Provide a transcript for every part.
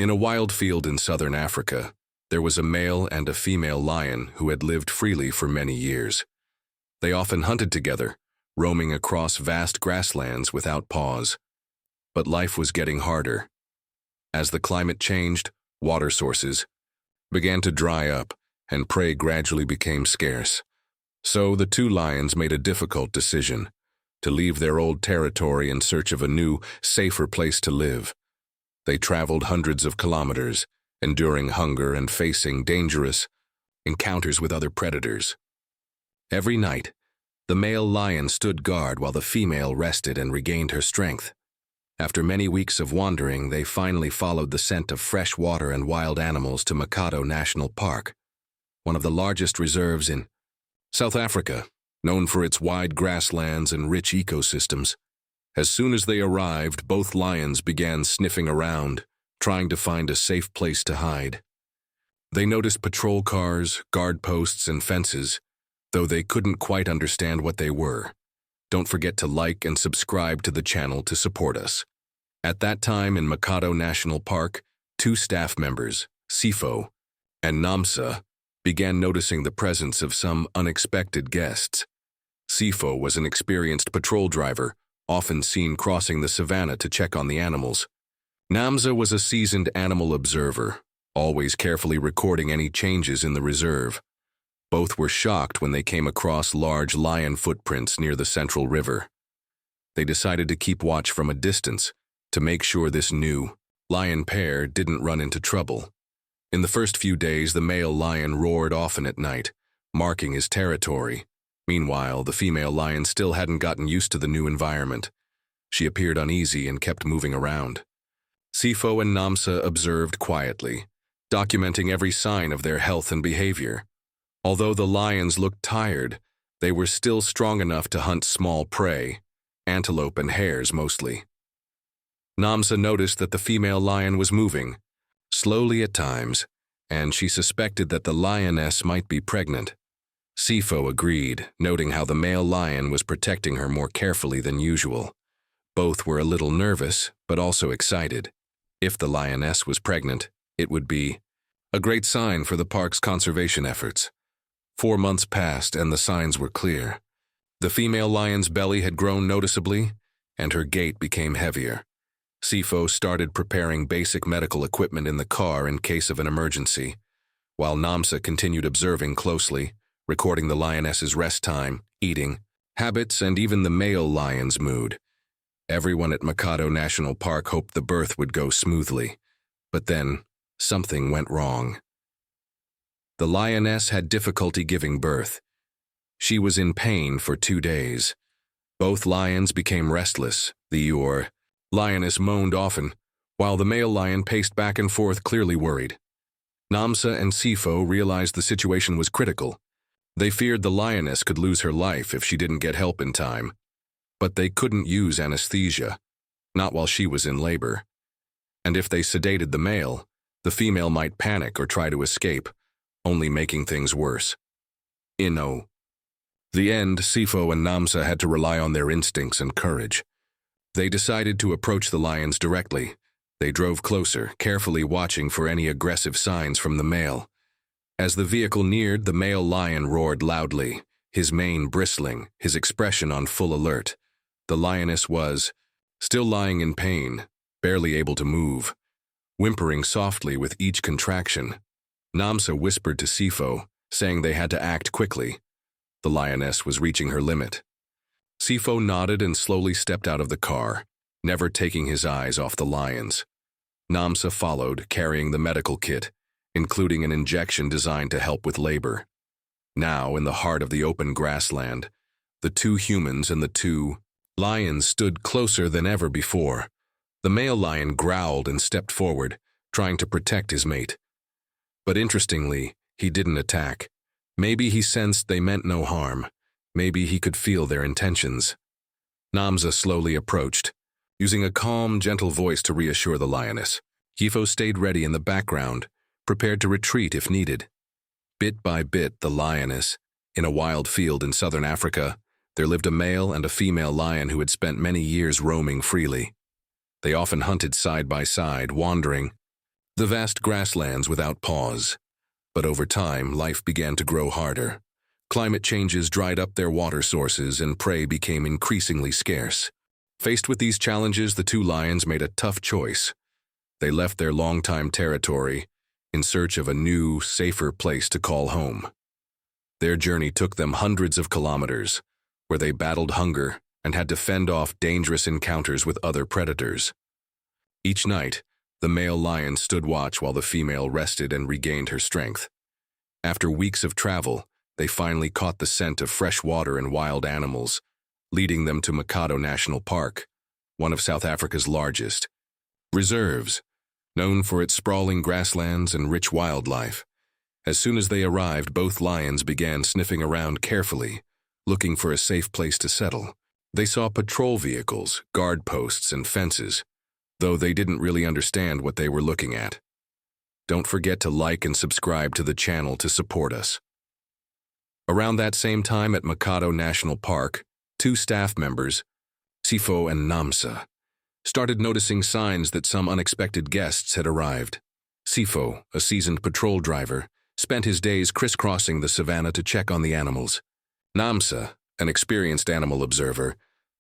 In a wild field in southern Africa, there was a male and a female lion who had lived freely for many years. They often hunted together, roaming across vast grasslands without pause. But life was getting harder. As the climate changed, water sources began to dry up, and prey gradually became scarce. So the two lions made a difficult decision: to leave their old territory in search of a new, safer place to live. They traveled hundreds of kilometers, enduring hunger and facing dangerous encounters with other predators. Every night, the male lion stood guard while the female rested and regained her strength. After many weeks of wandering, they finally followed the scent of fresh water and wild animals to Maternal National Park, one of the largest reserves in South Africa, known for its wide grasslands and rich ecosystems. As soon as they arrived, both lions began sniffing around, trying to find a safe place to hide. They noticed patrol cars, guard posts, and fences, though they couldn't quite understand what they were. Don't forget to like and subscribe to the channel to support us. At that time in Maternal National Park, two staff members, Sifo and Namsa, began noticing the presence of some unexpected guests. Sifo was an experienced patrol driver, often seen crossing the savannah to check on the animals. Namsa was a seasoned animal observer, always carefully recording any changes in the reserve. Both were shocked when they came across large lion footprints near the central river. They decided to keep watch from a distance to make sure this new lion pair didn't run into trouble. In the first few days, the male lion roared often at night, marking his territory. Meanwhile, the female lion still hadn't gotten used to the new environment. She appeared uneasy and kept moving around. Sifo and Namsa observed quietly, documenting every sign of their health and behavior. Although the lions looked tired, they were still strong enough to hunt small prey, antelope and hares mostly. Namsa noticed that the female lion was moving, slowly at times, and she suspected that the lioness might be pregnant. Sifo agreed, noting how the male lion was protecting her more carefully than usual. Both were a little nervous, but also excited. If the lioness was pregnant, it would be a great sign for the park's conservation efforts. 4 months passed and the signs were clear. The female lion's belly had grown noticeably, and her gait became heavier. Sifo started preparing basic medical equipment in the car in case of an emergency, while Namsa continued observing closely, recording the lioness's rest time, eating, habits, and even the male lion's mood. Everyone at Maternal National Park hoped the birth would go smoothly, but then something went wrong. The lioness had difficulty giving birth. She was in pain for 2 days. Both lions became restless. The lioness moaned often, while the male lion paced back and forth, clearly worried. Namsa and Sifo realized the situation was critical. They feared the lioness could lose her life if she didn't get help in time. But they couldn't use anesthesia, not while she was in labor. And if they sedated the male, the female might panic or try to escape, only making things worse. In the end, Sifo and Namsa had to rely on their instincts and courage. They decided to approach the lions directly. They drove closer, carefully watching for any aggressive signs from the male. As the vehicle neared, the male lion roared loudly, his mane bristling, his expression on full alert. The lioness was still lying in pain, barely able to move, whimpering softly with each contraction. Namsa whispered to Sifo, saying they had to act quickly. The lioness was reaching her limit. Sifo nodded and slowly stepped out of the car, never taking his eyes off the lions. Namsa followed, carrying the medical kit, including an injection designed to help with labor. Now, in the heart of the open grassland, the two humans and the two lions stood closer than ever before. The male lion growled and stepped forward, trying to protect his mate. But interestingly, he didn't attack. Maybe he sensed they meant no harm. Maybe he could feel their intentions. Namsa slowly approached, using a calm, gentle voice to reassure the lioness. Sifo stayed ready in the background, prepared to retreat if needed. Bit by bit, the lioness, in a wild field in southern Africa, there lived a male and a female lion who had spent many years roaming freely. They often hunted side by side, wandering the vast grasslands without pause. But over time, life began to grow harder. Climate changes dried up their water sources and prey became increasingly scarce. Faced with these challenges, the two lions made a tough choice. They left their longtime territory in search of a new, safer place to call home. Their journey took them hundreds of kilometers, where they battled hunger and had to fend off dangerous encounters with other predators. Each night, the male lion stood watch while the female rested and regained her strength. After weeks of travel, they finally caught the scent of fresh water and wild animals, leading them to Mikado National Park, one of South Africa's largest reserves, known for its sprawling grasslands and rich wildlife. As soon as they arrived, both lions began sniffing around carefully, looking for a safe place to settle. They saw patrol vehicles, guard posts, and fences, though they didn't really understand what they were looking at. Don't forget to like and subscribe to the channel to support us. Around that same time at Mikado National Park, two staff members, Sifo and Namsa, started noticing signs that some unexpected guests had arrived. Sifo, a seasoned patrol driver, spent his days crisscrossing the savannah to check on the animals. Namsa, an experienced animal observer,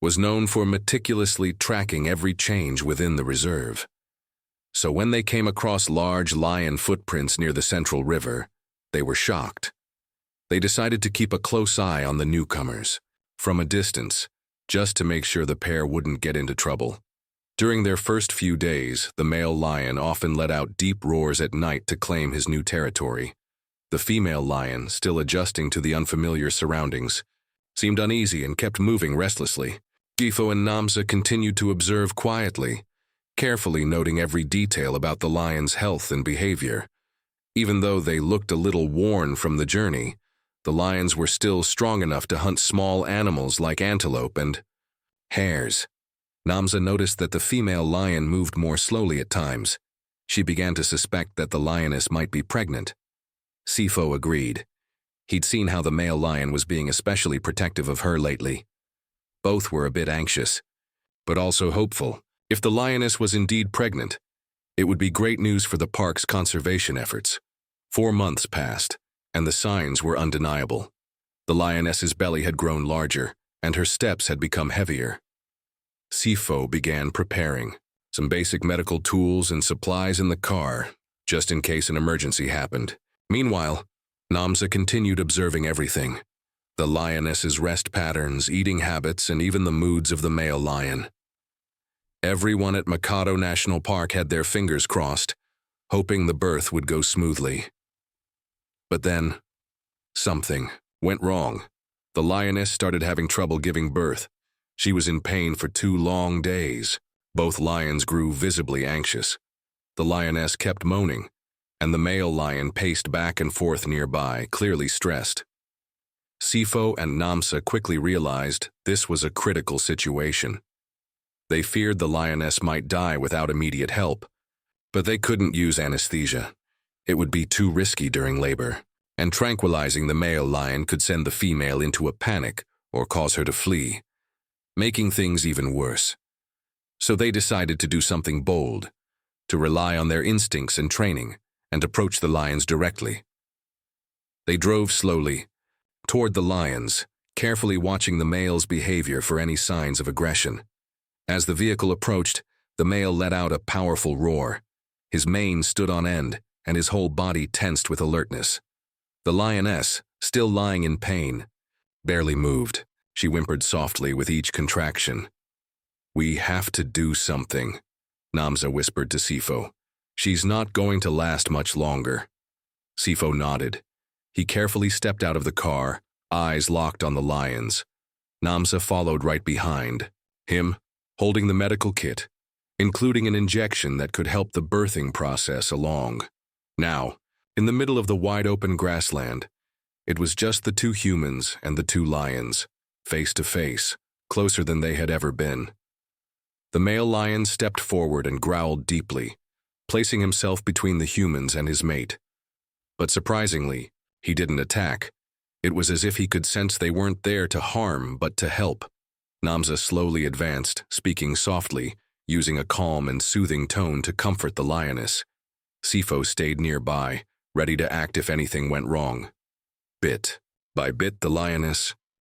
was known for meticulously tracking every change within the reserve. So when they came across large lion footprints near the central river, they were shocked. They decided to keep a close eye on the newcomers, from a distance, just to make sure the pair wouldn't get into trouble. During their first few days, the male lion often let out deep roars at night to claim his new territory. The female lion, still adjusting to the unfamiliar surroundings, seemed uneasy and kept moving restlessly. Sifo and Namsa continued to observe quietly, carefully noting every detail about the lion's health and behavior. Even though they looked a little worn from the journey, the lions were still strong enough to hunt small animals like antelope and hares. Namsa noticed that the female lion moved more slowly at times. She began to suspect that the lioness might be pregnant. Sifo agreed. He'd seen how the male lion was being especially protective of her lately. Both were a bit anxious, but also hopeful. If the lioness was indeed pregnant, it would be great news for the park's conservation efforts. 4 months passed, and the signs were undeniable. The lioness's belly had grown larger, and her steps had become heavier. Sifo began preparing, some basic medical tools and supplies in the car, just in case an emergency happened. Meanwhile, Namsa continued observing everything: the lioness's rest patterns, eating habits, and even the moods of the male lion. Everyone at Mikado National Park had their fingers crossed, hoping the birth would go smoothly. But then, something went wrong. The lioness started having trouble giving birth. She was in pain for 2 long days. Both lions grew visibly anxious. The lioness kept moaning, and the male lion paced back and forth nearby, clearly stressed. Sifo and Namsa quickly realized this was a critical situation. They feared the lioness might die without immediate help, but they couldn't use anesthesia. It would be too risky during labor, and tranquilizing the male lion could send the female into a panic or cause her to flee, making things even worse. So they decided to do something bold, to rely on their instincts and training, and approach the lions directly. They drove slowly toward the lions, carefully watching the male's behavior for any signs of aggression. As the vehicle approached, the male let out a powerful roar. His mane stood on end, and his whole body tensed with alertness. The lioness, still lying in pain, barely moved. She whimpered softly with each contraction. "We have to do something," Namsa whispered to Sifo. "She's not going to last much longer." Sifo nodded. He carefully stepped out of the car, eyes locked on the lions. Namsa followed right behind him, holding the medical kit, including an injection that could help the birthing process along. Now, in the middle of the wide-open grassland, it was just the 2 humans and the 2 lions, face to face, closer than they had ever been. The male lion stepped forward and growled deeply, placing himself between the humans and his mate. But surprisingly, he didn't attack. It was as if he could sense they weren't there to harm, but to help. Namsa slowly advanced, speaking softly, using a calm and soothing tone to comfort the lioness. Sifo stayed nearby, ready to act if anything went wrong. Bit by bit, the lioness,